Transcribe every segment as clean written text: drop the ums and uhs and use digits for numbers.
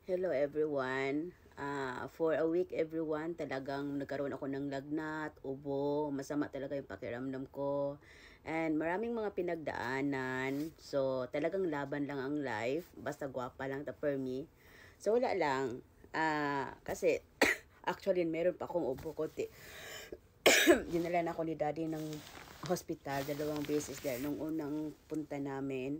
Hello everyone. For a week everyone, talagang nagkaroon ako ng lagnat, ubo, masama talaga yung pakiramdam ko. And maraming mga pinagdaanan. So talagang laban lang ang life. Basta gwapa lang ta for me. So wala lang. Kasi actually meron pa akong ubo ko. Dinala na ako ni daddy ng hospital 2 beses dahil nung unang punta namin.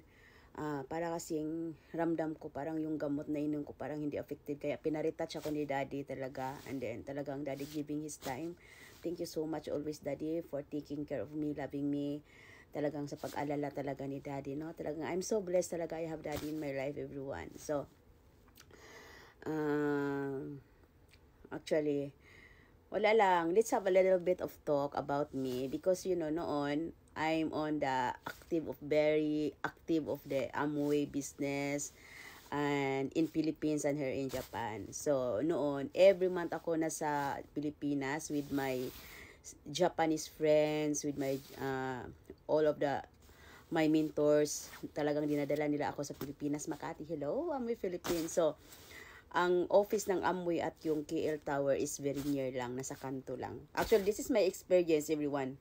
Para kasing ramdam ko parang yung gamot na inom ko parang hindi effective kaya pinaretouch ako ni daddy talaga, and then talagang daddy giving his time. Thank you so much always daddy for taking care of me, loving me, talagang sa pag-alala talaga ni daddy, no? Talagang I'm so blessed talaga I have daddy in my life everyone. So actually wala lang, let's have a little bit of talk about me because noon I'm on the very active of the Amway business and in Philippines and here in Japan. So noon, every month ako nasa Pilipinas with my Japanese friends, with my all of my mentors. Talagang dinadala nila ako sa Pilipinas, Makati. Hello, Amway Philippines. So ang office ng Amway at yung KL Tower is very near lang, nasa kanto lang. Actually, this is my experience, everyone.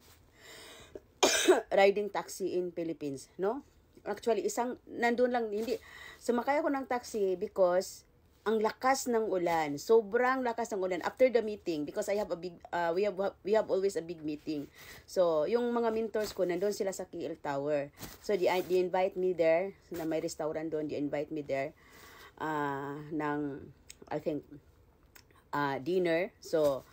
Riding taxi in Philippines, no? Actually, nandun lang, hindi, sumakay ako ng taxi because ang lakas ng ulan, sobrang lakas ng ulan after the meeting because I have a big, we have always a big meeting. So, yung mga mentors ko, nandun sila sa KL Tower. So, they invite me there, na may restaurant doon, they invite me there, ng, I think, dinner. So,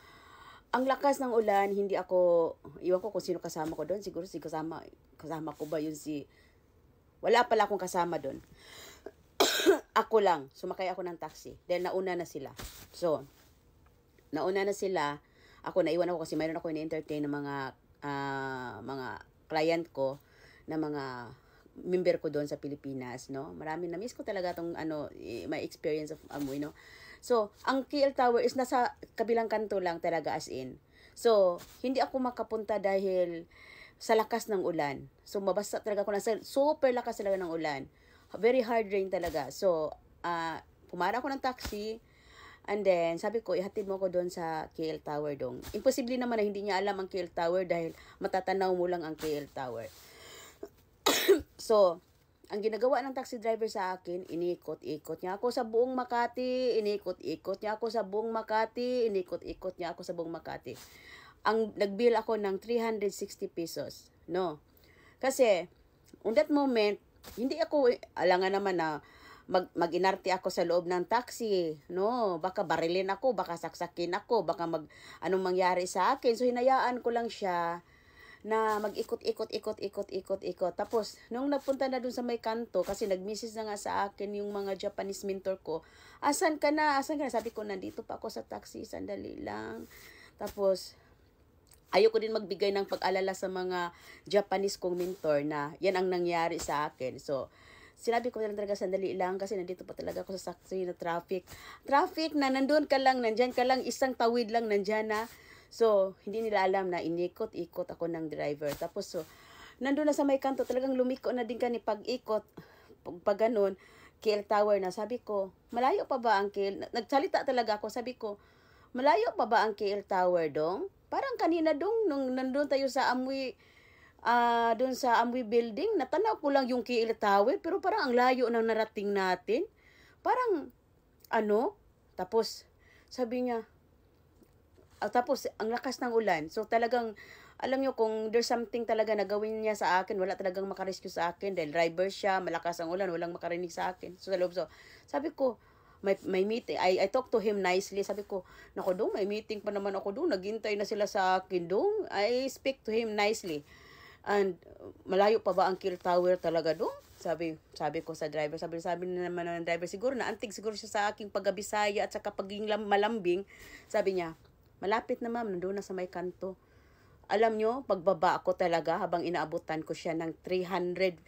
ang lakas ng ulan, hindi ako, iwan ko kung sino kasama ko doon. Siguro kasama ko ba yun wala pala akong kasama doon. Ako lang, sumakay ako ng taxi. Dahil nauna na sila. So, nauna na sila. Ako, naiwan ako kasi mayroon ako in-entertain ng mga client ko, na mga member ko doon sa Pilipinas, no? Marami na miss ko talaga tong my experience of Amway, no? So, ang KL Tower is nasa kabilang kanto lang talaga as in. So, hindi ako makapunta dahil sa lakas ng ulan. So, mabasa talaga ako super lakas talaga ng ulan. Very hard rain talaga. So, pumara ako ng taxi. And then, sabi ko, ihatid mo ko doon sa KL Tower dong. Imposible naman na hindi niya alam ang KL Tower dahil matatanaw mo lang ang KL Tower. So, ang ginagawa ng taxi driver sa akin, inikot-ikot niya ako sa buong Makati, inikot-ikot niya ako sa buong Makati, inikot-ikot niya ako sa buong Makati. Ang nagbill ako ng 360 pesos, no? Kasi, on that moment, hindi ako, alangan naman na mag-inarte ako sa loob ng taxi, no? Baka barilin ako, baka saksakin ako, baka anong mangyari sa akin. So, hinayaan ko lang siya na mag-ikot-ikot. Tapos, nung napunta na dun sa may kanto, kasi nag-message na nga sa akin yung mga Japanese mentor ko, asan ka na? Sabi ko, nandito pa ako sa taxi, sandali lang. Tapos, ayoko din magbigay ng pag-alala sa mga Japanese kong mentor na yan ang nangyari sa akin. So, sinabi ko lang talaga, sandali lang kasi nandito pa talaga ako sa taxi na traffic. Traffic na nandun ka lang, nandyan ka lang, isang tawid lang nandyan na. So, hindi nila alam na inikot-ikot ako ng driver. Tapos, so, nandun na sa may kanto, talagang lumiko na din ka ni pag-ikot. Pag ganun, KL Tower na. Sabi ko, malayo pa ba ang KL? Nagsalita talaga ako. Sabi ko, malayo pa ba ang KL Tower dong? Parang kanina dong, nung nandun tayo sa Amway, doon sa Amway building, natanaw ko lang yung KL Tower, pero parang ang layo ng narating natin. Parang, tapos, sabi niya, tapos, ang lakas ng ulan. So, talagang, alam nyo, kung there's something talaga na gawin niya sa akin, wala talagang makarescue sa akin. Dahil driver siya, malakas ang ulan, walang makarinig sa akin. So, sabi ko, may meeting. I talk to him nicely. Sabi ko, nako dong, may meeting pa naman ako dong. Naghintay na sila sa akin dong. I speak to him nicely. And, malayo pa ba ang KL Tower talaga dong? Sabi ko sa driver, sabi na naman ng driver, siguro na antig siguro siya sa aking pag-Bisaya at saka pagiging malambing. Sabi niya, malapit na ma'am, nandun na sa may kanto. Alam nyo, pagbaba ako talaga habang inaabutan ko siya ng 300,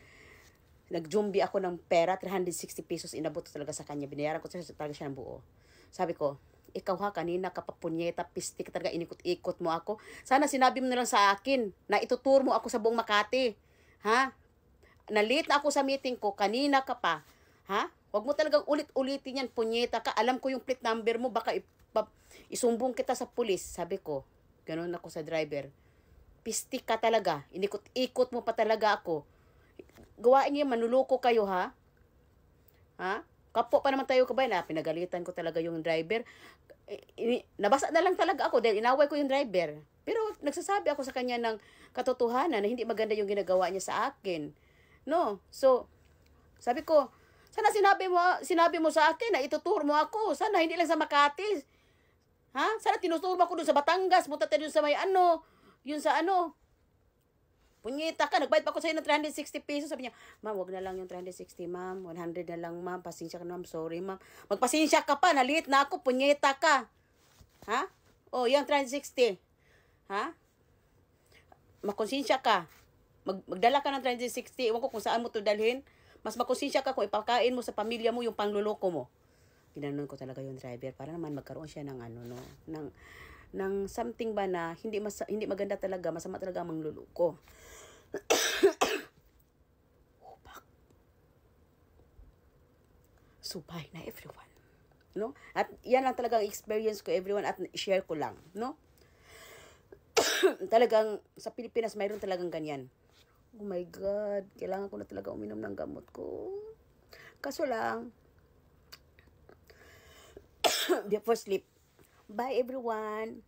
nagjumbi ako ng pera, 360 pesos inabot talaga sa kanya. Binayaran ko talaga siya ng buo. Sabi ko, ikaw ha, kanina kapapunyeta, pistik talaga, inikot-ikot mo ako. Sana sinabi mo na lang sa akin na itutur mo ako sa buong Makati. Ha? Nalit na ako sa meeting ko, kanina ka pa. Ha? Huwag mo talagang ulit-ulitin yan, punyeta ka. Alam ko yung plate number mo, baka isumbong kita sa pulis. Sabi ko, ganun ako sa driver. Pistik ka talaga. Inikot-ikot mo pa talaga ako. Gawain niyo, manuloko kayo, ha? Ha? Kapwa pa naman tayo kabay na pinagalitan ko talaga yung driver. Nabasa na lang talaga ako dahil inaway ko yung driver. Pero nagsasabi ako sa kanya ng katotohanan na hindi maganda yung ginagawa niya sa akin. No? So, sabi ko, sana sinabi mo sa akin na ituturo mo ako. Sana hindi lang sa Makati. Ha? Sana tinuturo mo ako dun sa Batangas. Punta tayo dun sa may yun sa punyeta ka, nagbayad pa ako sa'yo ng 360 pesos. Sabi niya, ma'am, wag na lang yung 360, ma'am. 100 na lang, ma'am. Pasensya ka na, ma'am. Sorry, ma'am. Magpasensya ka pa. Nalit na ako. Punyeta ka. Ha? Oh, yung 360. Ha? Makonsensya ka. Magdala ka ng 360. Ewan ko kung saan mo to dalhin. Mas makonsensya ka kung ipakain mo sa pamilya mo yung pangluloko mo. Ginanon ko talaga yung driver para naman magkaroon siya ng ng something ba na hindi maganda talaga, masama talaga ang mangluloko. Subay na everyone, no? At yan lang talagang experience ko, everyone, at share ko lang, no? Talagang sa Pilipinas mayroon talagang ganyan. Oh my God, kailangan ko na talaga uminom ng gamot ko. Kaso lang, before sleep. Bye everyone.